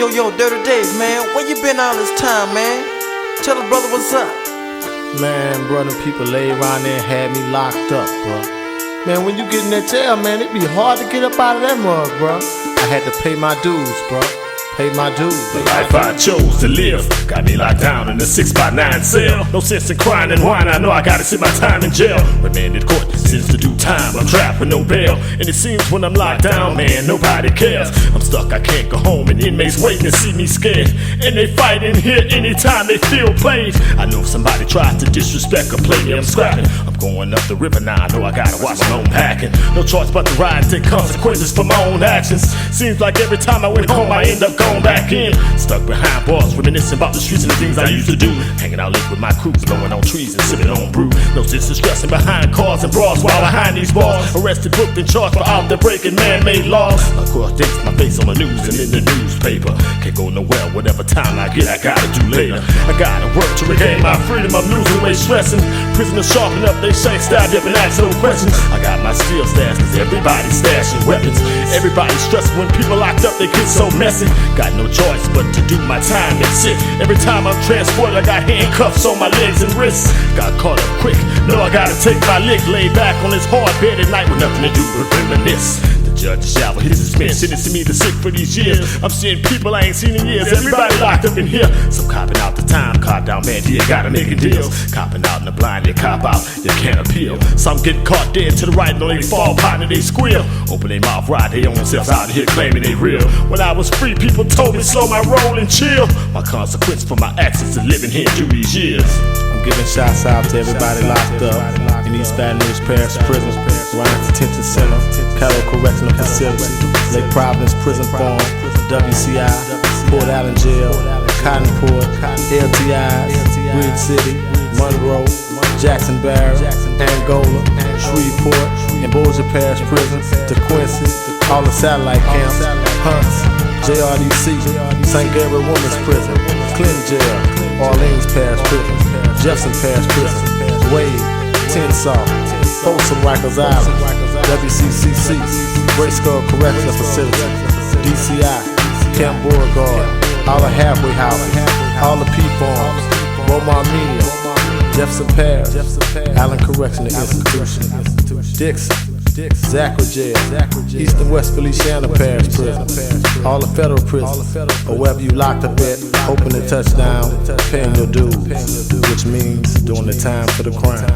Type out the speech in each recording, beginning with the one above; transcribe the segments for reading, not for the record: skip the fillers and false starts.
Yo, Dirty Dave, man, where you been all this time, man? Tell the brother what's up. Man, brother, people lay around there and had me locked up, bro. Man, when you get in that jail, man, it be hard to get up out of that mug, bro. I had to pay my dues, bro. Pay my dues. The life I chose to live got me locked down in a 6x9 cell. No sense in crying and whining, I know I gotta sit my time in jail. Remanded court, sentence to do time, I'm trapped with no bail. And it seems when I'm locked down, man, nobody cares. I'm stuck, I can't go home, and inmates waiting to see me scared. And they fight in here anytime they feel played. I know if somebody tries to disrespect or play me, I'm scrapping. I'm going up the river now, I know I gotta watch my own packing. No choice but to ride and take consequences for my own actions. Seems like every time I went home, I end up going back in. Stuck behind bars, reminiscing about the streets and the things I used to do. Hanging out late with my crew, blowing on trees and sipping on brew. No sense in stressing behind cars and bras while behind these bars. Arrested, booked, and charged for out there breaking man-made laws. Of course, dates my face on the news and in the newspaper. Can't go nowhere, whatever time I get, I gotta do later. I gotta work to regain my freedom, I'm losing weight, stressing. Prisoners sharpen up, they shank, stab up and ask no questions. I got my steel stash, cause everybody's stashing weapons. Everybody's stressed when people locked up, they get so messy. Got no choice but to do my time and sit. Every time I'm transported, I got handcuffs on my legs and wrists. Got caught up quick, know I gotta take my lick. Lay back on this hard bed at night with nothing to do but reminisce. The judge shovel his suspense, sentencing me to sick for these years. I'm seeing people I ain't seen in years, everybody locked up in here. Some copping out the time, caught down man, you gotta making deals. Copping out in the blind, you cop out, you can't appeal. Some get caught dead to the right, no they fall, partner they squeal. Open their mouth wide, they own themselves out here claiming they real. When I was free, people told me slow my roll and chill. My consequence for my actions of living here through these years. I'm giving shots out to everybody locked up in East Baton Rouge Parish Prison, Ryan Detention Center, Cattle Correctional Facility, Lake Providence Prison Farm, WCI, Port Allen Jail, Cottonport, LTIs, Bridge City, Monroe, Jackson Barrett, Angola, Shreveport, and Bossier Parish Prison, DeQuincy, all the satellite camps, Hunts, JRDC, St. Gabriel Women's Prison, Clinton Jail, Orleans Parish Prison, Jefferson Parish Prison, Wade, Tensaw, Folsom Rikers Island, WCCC, Great Skull Correctional Facility, DCI, Camp Beauregard, all the halfway houses, all the P-Farms, Beaumont Media, Jefferson Parish, Allen Correctional Institution, Dixon, Zachary Jail, East and West Feliciana Parish Prison, all the federal prisons, or wherever you locked up at, hoping to touch down, paying your dues, which means doing the time for the crime.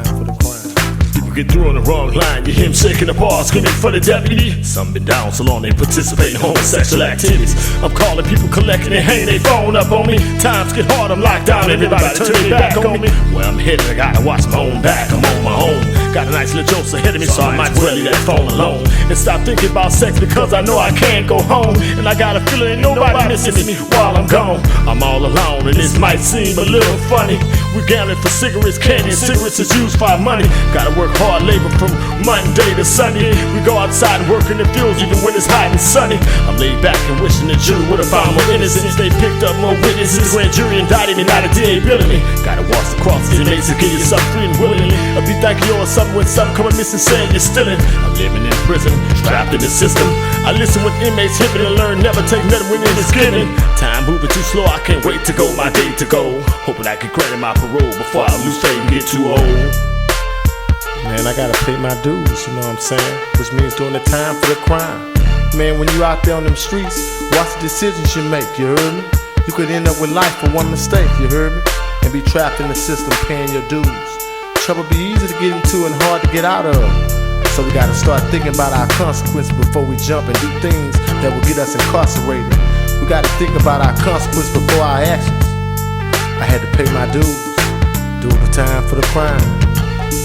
Get through on the wrong line, you hear him shaking the bar, screaming for the deputy. Some been down so long they participate in homosexual activities. I'm calling people collecting and hanging their phone up on me. Times get hard, I'm locked down, everybody turn their back on me. Where I'm headed, I gotta watch my own back, I'm on my own. Got a nice little jokes ahead of me, so I might well leave that phone alone. And stop thinking about sex because I know I can't go home. And I got a feeling ain't nobody missing me while I'm gone. I'm all alone and this might seem a little funny. We gambling for cigarettes, candy, and cigarettes is used for our money. Gotta work hard labor from Monday to Sunday. We go outside and work in the fields even when it's hot and sunny. I'm laid back and wishing the jury would have found more innocence. They picked up more witnesses. Grand jury indicted me, not a DA billing me. Gotta watch the crosses and inmates to give yourself free and willingly. If you think you're something when something coming missing, saying you're stealing. I'm living in prison, trapped in the system. I listen when inmates hit me and learn never take nothing when it is given. Time moving too slow, I can't wait to go, my day to go. Hoping I can credit my parole before I lose faith and get too old. Man, I gotta pay my dues, you know what I'm saying? Which means doing the time for the crime. Man, when you out there on them streets, watch the decisions you make, you heard me? You could end up with life for one mistake, you heard me? And be trapped in the system paying your dues. Trouble be easy to get into and hard to get out of. So we gotta start thinking about our consequences before we jump and do things that will get us incarcerated. We gotta think about our consequences before our actions. I had to pay my dues, do the time for the crime.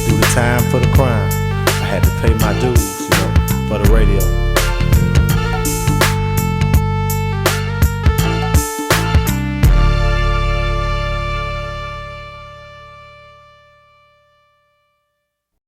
Do the time for the crime. I had to pay my dues, you know, for the radio.